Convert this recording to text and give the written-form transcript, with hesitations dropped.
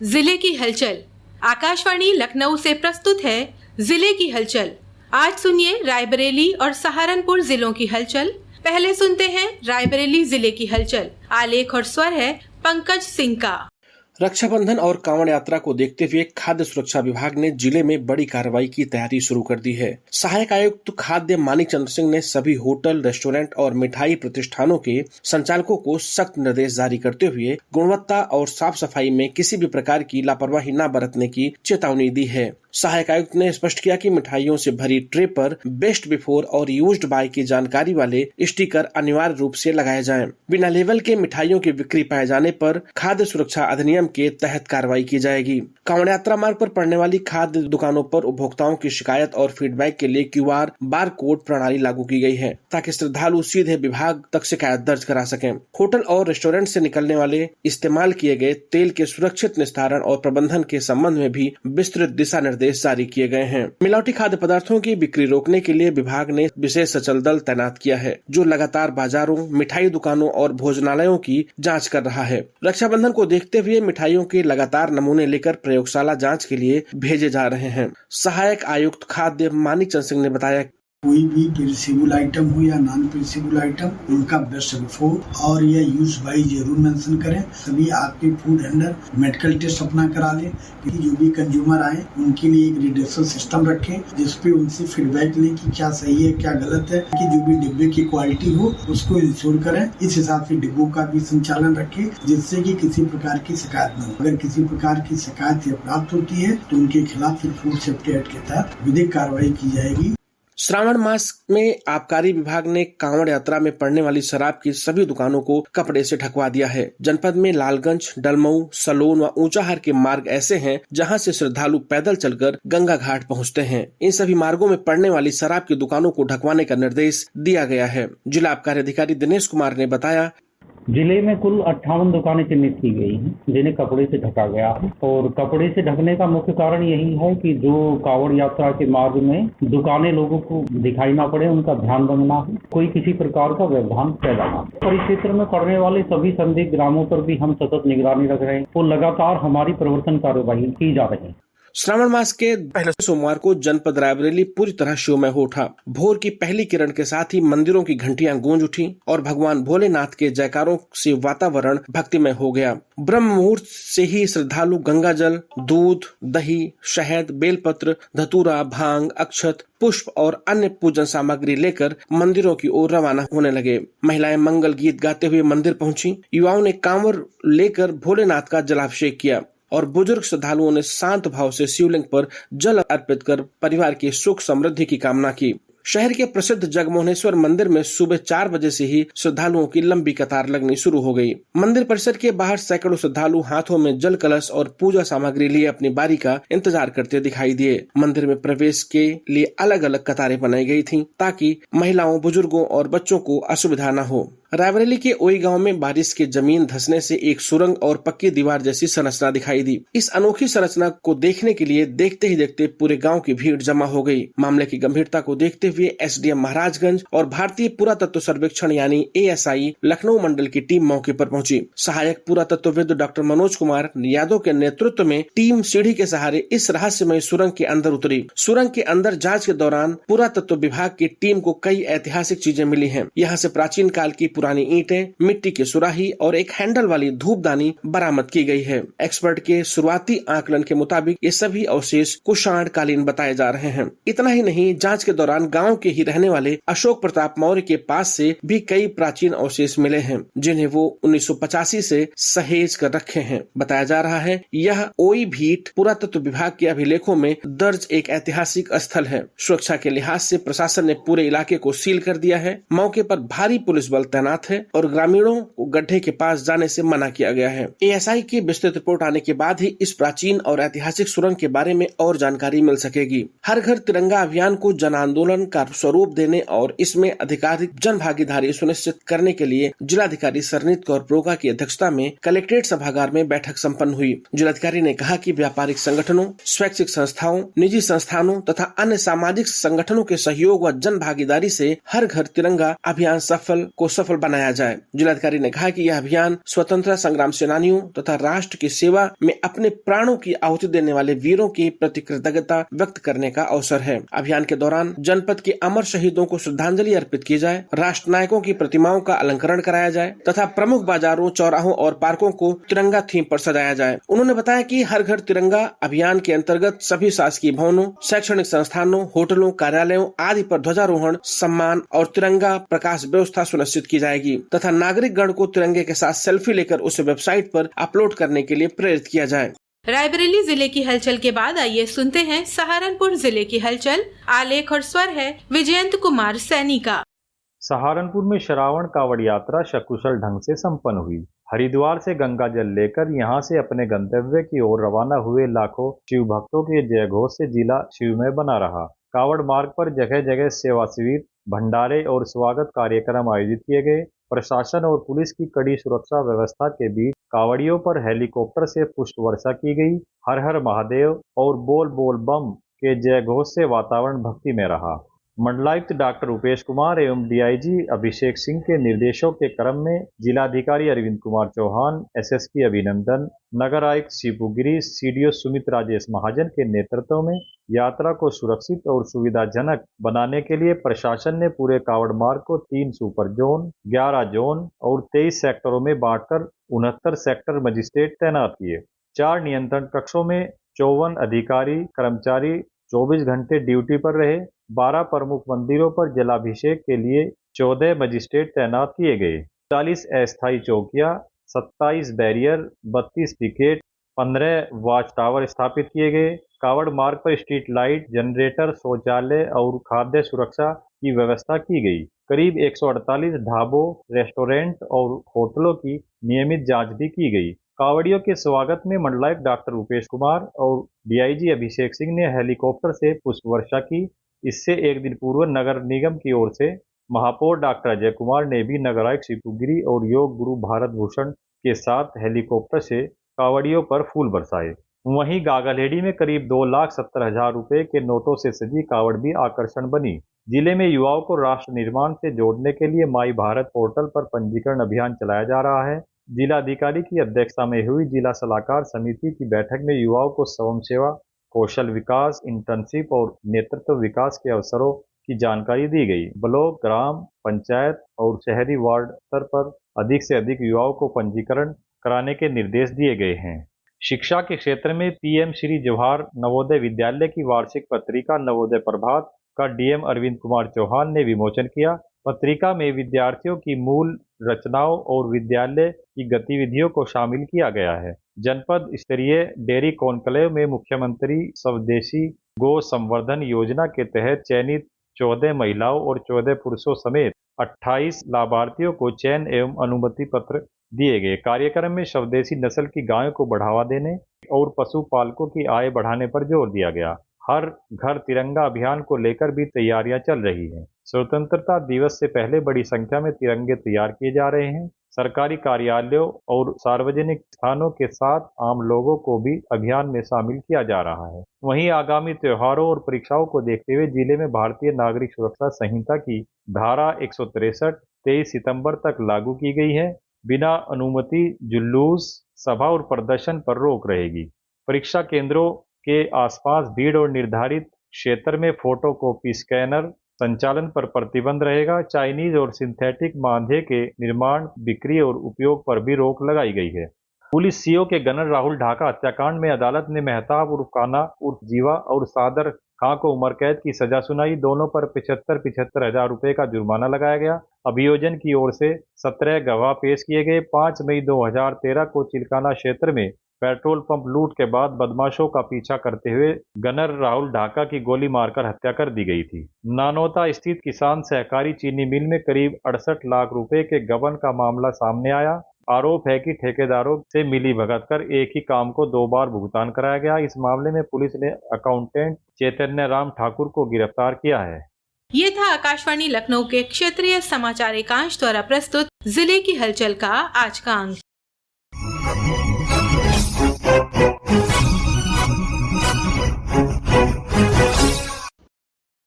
जिले की हलचल। आकाशवाणी लखनऊ से प्रस्तुत है जिले की हलचल। आज सुनिए रायबरेली और सहारनपुर जिलों की हलचल। पहले सुनते हैं रायबरेली जिले की हलचल। आलेख और स्वर है पंकज सिंह का। रक्षाबंधन और कांवड़ यात्रा को देखते हुए खाद्य सुरक्षा विभाग ने जिले में बड़ी कार्रवाई की तैयारी शुरू कर दी है। सहायक आयुक्त खाद्य मानिक चंद्र सिंह ने सभी होटल, रेस्टोरेंट और मिठाई प्रतिष्ठानों के संचालकों को सख्त निर्देश जारी करते हुए गुणवत्ता और साफ सफाई में किसी भी प्रकार की लापरवाही न बरतने की चेतावनी दी है। सहायक आयुक्त ने स्पष्ट किया कि मिठाइयों से भरी ट्रे पर बेस्ट बिफोर और यूज्ड बाय की जानकारी वाले स्टिकर अनिवार्य रूप से लगाए जाएं। बिना लेवल के मिठाइयों की बिक्री पाए जाने पर खाद्य सुरक्षा अधिनियम के तहत कार्रवाई की जाएगी। कांवड़ यात्रा मार्ग पर पड़ने वाली खाद्य दुकानों पर उपभोक्ताओं की शिकायत और फीडबैक के लिए QR बार कोड प्रणाली लागू की गई है, ताकि श्रद्धालु सीधे विभाग तक शिकायत दर्ज करा सकें। होटल और रेस्टोरेंट से निकलने वाले इस्तेमाल किए गए तेल के सुरक्षित निस्तारण और प्रबंधन के संबंध में भी विस्तृत दिशा निर्देश जारी किए गए हैं। मिलावटी खाद्य पदार्थों की बिक्री रोकने के लिए विभाग ने विशेष सचल दल तैनात किया है, जो लगातार बाजारों, मिठाई दुकानों और भोजनालयों की जांच कर रहा है। रक्षाबंधन को देखते हुए मिठाइयों के लगातार नमूने लेकर प्रयोगशाला जांच के लिए भेजे जा रहे हैं। सहायक आयुक्त खाद्य मानिक चंद्र सिंह ने बताया, कोई भी पेरिसेबल आइटम हो या नॉन पेरिसेबल आइटम, उनका बेस्ट बिफोर और या यूज बाय जरूर मेंशन करें। सभी आपके फूड वेंडर मेडिकल टेस्ट अपना करा लें, कि जो भी कंज्यूमर आए उनके लिए एक रिडक्शन सिस्टम रखें, जिसपे उनसे फीडबैक लें कि क्या सही है क्या गलत है, कि जो भी डिब्बे की क्वालिटी हो उसको इंश्योर करें। इस हिसाब से डिब्बों का भी संचालन रखें, जिससे कि किसी प्रकार की शिकायत न हो। अगर किसी प्रकार की शिकायत प्राप्त होती है तो उनके खिलाफ फिर फूड सेफ्टी एक्ट के तहत विधिक कार्रवाई की जाएगी। श्रावण मास में आबकारी विभाग ने कांवड़ यात्रा में पड़ने वाली शराब की सभी दुकानों को कपड़े से ढकवा दिया है। जनपद में लालगंज, डलमऊ, सलोन व ऊंचाहार के मार्ग ऐसे हैं जहां से श्रद्धालु पैदल चलकर गंगा घाट पहुंचते हैं। इन सभी मार्गों में पड़ने वाली शराब की दुकानों को ढकवाने का निर्देश दिया गया है। जिला आबकारी अधिकारी दिनेश कुमार ने बताया, जिले में कुल 58 दुकानें चिन्हित की गई हैं, जिन्हें कपड़े से ढका गया है। और कपड़े से ढकने का मुख्य कारण यही है कि जो कांवड़ यात्रा के मार्ग में दुकानें लोगों को दिखाई ना पड़े, उनका ध्यान रखना है, कोई किसी प्रकार का व्यवधान पैदा ना हो। परिक्षेत्र में पड़ने वाले सभी संदिग्ध ग्रामों पर भी हम सतत निगरानी रख रहे हैं और लगातार हमारी प्रवर्तन कार्यवाही की जा रही है। श्रावण मास के पहले सोमवार को जनपद रायबरेली पूरी तरह शिवमय हो उठा। भोर की पहली किरण के साथ ही मंदिरों की घंटियां गूंज उठी और भगवान भोलेनाथ के जयकारों से वातावरण भक्तिमय हो गया। ब्रह्म मुहूर्त से ही श्रद्धालु गंगा जल, दूध, दही, शहद, बेलपत्र, धतूरा, भांग, अक्षत, पुष्प और अन्य पूजन सामग्री लेकर मंदिरों की ओर रवाना होने लगे। महिलाएं मंगल गीत गाते हुए मंदिर पहुंची। युवाओं ने कांवर लेकर भोलेनाथ का जलाभिषेक किया और बुजुर्ग श्रद्धालुओं ने शांत भाव से शिवलिंग पर जल अर्पित कर परिवार की सुख समृद्धि की कामना की। शहर के प्रसिद्ध जगमोहनेश्वर मंदिर में सुबह 4 बजे से ही श्रद्धालुओं की लंबी कतार लगनी शुरू हो गई। मंदिर परिसर के बाहर सैकड़ों श्रद्धालु हाथों में जल कलश और पूजा सामग्री लिए अपनी बारी का इंतजार करते दिखाई दिए। मंदिर में प्रवेश के लिए अलग अलग कतारें बनाई गई थीं, ताकि महिलाओं, बुजुर्गों और बच्चों को असुविधा न हो। रायबरेली के ओई गांव में बारिश के जमीन धंसने से एक सुरंग और पक्की दीवार जैसी संरचना दिखाई दी। इस अनोखी संरचना को देखने के लिए देखते ही देखते पूरे गांव की भीड़ जमा हो गई। मामले की गंभीरता को देखते हुए SDM महाराजगंज और भारतीय पुरातत्व सर्वेक्षण यानी ASI लखनऊ मंडल की टीम मौके पर पहुंची। सहायक पुरातत्वविद डॉक्टर मनोज कुमार यादव के नेतृत्व में टीम सीढ़ी के सहारे इस रहस्यमय सुरंग के अंदर उतरी। सुरंग के अंदर जांच के दौरान पुरातत्व विभाग की टीम को कई ऐतिहासिक चीजें मिली हैं। यहाँ से प्राचीन काल की पुरानी ईंटें, मिट्टी की सुराही और एक हैंडल वाली धूपदानी बरामद की गई है। एक्सपर्ट के शुरुआती आकलन के मुताबिक ये सभी अवशेष कुषाण कालीन बताए जा रहे हैं। इतना ही नहीं, जांच के दौरान गांव के ही रहने वाले अशोक प्रताप मौर्य के पास से भी कई प्राचीन अवशेष मिले हैं, जिन्हें वो 1985 से सहेज कर रखे हैं। बताया जा रहा है यह ओई भीट पुरातत्व विभाग के अभिलेखों में दर्ज एक ऐतिहासिक स्थल है। सुरक्षा के लिहाज से प्रशासन ने पूरे इलाके को सील कर दिया है। मौके पर भारी पुलिस बल तैनात है और ग्रामीणों को गड्ढे के पास जाने से मना किया गया है। ASI की विस्तृत रिपोर्ट आने के बाद ही इस प्राचीन और ऐतिहासिक सुरंग के बारे में और जानकारी मिल सकेगी। हर घर तिरंगा अभियान को जन आंदोलन का स्वरूप देने और इसमें अधिकाधिक जन भागीदारी सुनिश्चित करने के लिए जिलाधिकारी सरनीत कौर प्रोगा की अध्यक्षता में कलेक्ट्रेट सभागार में बैठक संपन्न हुई। जिलाधिकारी ने कहा कि व्यापारिक संगठनों, स्वैच्छिक संस्थाओं, निजी संस्थानों तथा अन्य सामाजिक संगठनों के सहयोग व जन भागीदारी से हर घर तिरंगा अभियान सफल बनाया जाए। जिलाधिकारी ने कहा कि यह अभियान स्वतंत्रता संग्राम सेनानियों तथा राष्ट्र की सेवा में अपने प्राणों की आहुति देने वाले वीरों की प्रति कृतज्ञता व्यक्त करने का अवसर है। अभियान के दौरान जनपद के अमर शहीदों को श्रद्धांजलि अर्पित की जाए, राष्ट्र नायकों की प्रतिमाओं का अलंकरण कराया जाए तथा प्रमुख बाजारों, चौराहों और पार्कों को तिरंगा थीम पर सजाया जाए। उन्होंने बताया कि हर घर तिरंगा अभियान के अंतर्गत सभी शासकीय भवनों, शैक्षणिक संस्थानों, होटलों, कार्यालयों आदि पर ध्वजारोहण, सम्मान और तिरंगा प्रकाश व्यवस्था सुनिश्चित की जाएगी तथा नागरिक गण को तिरंगे के साथ सेल्फी लेकर उसे वेबसाइट पर अपलोड करने के लिए प्रेरित किया जाए। रायबरेली जिले की हलचल के बाद आइए सुनते हैं सहारनपुर जिले की हलचल। आलेख और स्वर है विजयंत कुमार सैनी का। सहारनपुर में श्रावण कावड़ यात्रा सकुशल ढंग से संपन्न हुई। हरिद्वार से गंगा जल लेकर यहां से अपने गंतव्य की ओर रवाना हुए लाखों शिव भक्तों के जय घोष से जिला शिवमय बना रहा। कावड़ मार्ग पर जगह जगह सेवा शिविर, भंडारे और स्वागत कार्यक्रम आयोजित किए गए। प्रशासन और पुलिस की कड़ी सुरक्षा व्यवस्था के बीच कावड़ियों पर हेलीकॉप्टर से पुष्प वर्षा की गई। हर हर महादेव और बोल बोल बम के जय घोष से वातावरण भक्ति में रहा। मंडलायुक्त डॉक्टर रुपेश कुमार एवं डीआईजी अभिषेक सिंह के निर्देशों के क्रम में जिलाधिकारी अरविंद कुमार चौहान, एसएसपी अभिनंदन, नगर आयुक्त शिबू गिरी, सीडीओ सुमित राजेश महाजन के नेतृत्व में यात्रा को सुरक्षित और सुविधाजनक बनाने के लिए प्रशासन ने पूरे कावड़ मार्ग को 3 सुपर जोन, 11 जोन और 23 सेक्टरों में बांटकर 69 सेक्टर मजिस्ट्रेट तैनात किए। 4 नियंत्रण कक्षों में 54 अधिकारी कर्मचारी 24 घंटे ड्यूटी पर रहे। 12 प्रमुख मंदिरों पर जलाभिषेक के लिए 14 मजिस्ट्रेट तैनात किए गए। 40 अस्थायी चौकियां, 27 बैरियर, 32 पिकेट, 15 वॉच टावर स्थापित किए गए। कावड़ मार्ग पर स्ट्रीट लाइट, जनरेटर, शौचालय और खाद्य सुरक्षा की व्यवस्था की गई। करीब 148 ढाबों, रेस्टोरेंट और होटलों की नियमित जांच भी की गई। कावड़ियों के स्वागत में मंडलायुक्त डॉक्टर रुपेश कुमार और डीआईजी अभिषेक सिंह ने हेलीकॉप्टर से पुष्प वर्षा की। इससे एक दिन पूर्व नगर निगम की ओर से महापौर डॉक्टर अजय कुमार ने भी नगर आयुक्त शिबू गिरी और योग गुरु भारत भूषण के साथ हेलीकॉप्टर से कावड़ियों पर फूल बरसाए। वहीं गागलहेड़ी में करीब 2,70,000 रुपए के नोटों से सजी कावड़ भी आकर्षण बनी। जिले में युवाओं को राष्ट्र निर्माण से जोड़ने के लिए माई भारत पोर्टल पर पंजीकरण अभियान चलाया जा रहा है। जिलाधिकारी की अध्यक्षता में हुई जिला सलाहकार समिति की बैठक में युवाओं को स्वयं सेवा, कौशल विकास, इंटर्नशिप और नेतृत्व विकास के अवसरों की जानकारी दी गई। ब्लॉक, ग्राम पंचायत और शहरी वार्ड स्तर पर अधिक से अधिक युवाओं को पंजीकरण कराने के निर्देश दिए गए हैं। शिक्षा के क्षेत्र में पीएम श्री जवाहर नवोदय विद्यालय की वार्षिक पत्रिका नवोदय प्रभात का डीएम अरविंद कुमार चौहान ने विमोचन किया। पत्रिका में विद्यार्थियों की मूल रचनाओं और विद्यालय की गतिविधियों को शामिल किया गया है। जनपद स्तरीय डेयरी कॉन्क्लेव में मुख्यमंत्री स्वदेशी गो संवर्धन योजना के तहत चयनित 14 महिलाओं और 14 पुरुषों समेत 28 लाभार्थियों को चयन एवं अनुमति पत्र दिए गए। कार्यक्रम में स्वदेशी नस्ल की गायों को बढ़ावा देने और पशुपालकों की आय बढ़ाने पर जोर दिया गया। हर घर तिरंगा अभियान को लेकर भी तैयारियां चल रही हैं। स्वतंत्रता दिवस से पहले बड़ी संख्या में तिरंगे तैयार किए जा रहे हैं। सरकारी कार्यालयों और सार्वजनिक स्थानों के साथ आम लोगों को भी अभियान में शामिल किया जा रहा है। वहीं आगामी त्योहारों और परीक्षाओं को देखते हुए जिले में भारतीय नागरिक सुरक्षा संहिता की धारा 163 23 सितंबर तक लागू की गई है। बिना अनुमति जुलूस, सभा और प्रदर्शन पर रोक रहेगी। परीक्षा केंद्रों के आसपास भीड़ और निर्धारित क्षेत्र में फोटोकॉपी स्कैनर संचालन पर प्रतिबंध रहेगा। चाइनीज और सिंथेटिक मांझे के निर्माण, बिक्री और उपयोग पर भी रोक लगाई गई है। पुलिस सीओ के गनर राहुल ढाका हत्याकांड में अदालत ने मेहताब उर्फ काना उर्फ जीवा और सादर खां को उम्र कैद की सजा सुनाई। दोनों पर 75,000 रुपए का जुर्माना लगाया गया। अभियोजन की ओर से 17 गवाह पेश किए गए। 5 मई 2013 को चिलकाना क्षेत्र में पेट्रोल पंप लूट के बाद बदमाशों का पीछा करते हुए गनर राहुल ढाका की गोली मारकर हत्या कर दी गई थी। नानोता स्थित किसान सहकारी चीनी मिल में करीब 68 लाख रुपए के गबन का मामला सामने आया। आरोप है कि ठेकेदारों से मिली भगत कर एक ही काम को 2 बार भुगतान कराया गया। इस मामले में पुलिस ने अकाउंटेंट चैतन्य राम ठाकुर को गिरफ्तार किया है। ये था आकाशवाणी लखनऊ के क्षेत्रीय समाचार एकांश द्वारा प्रस्तुत जिले की हलचल का आज का अंक।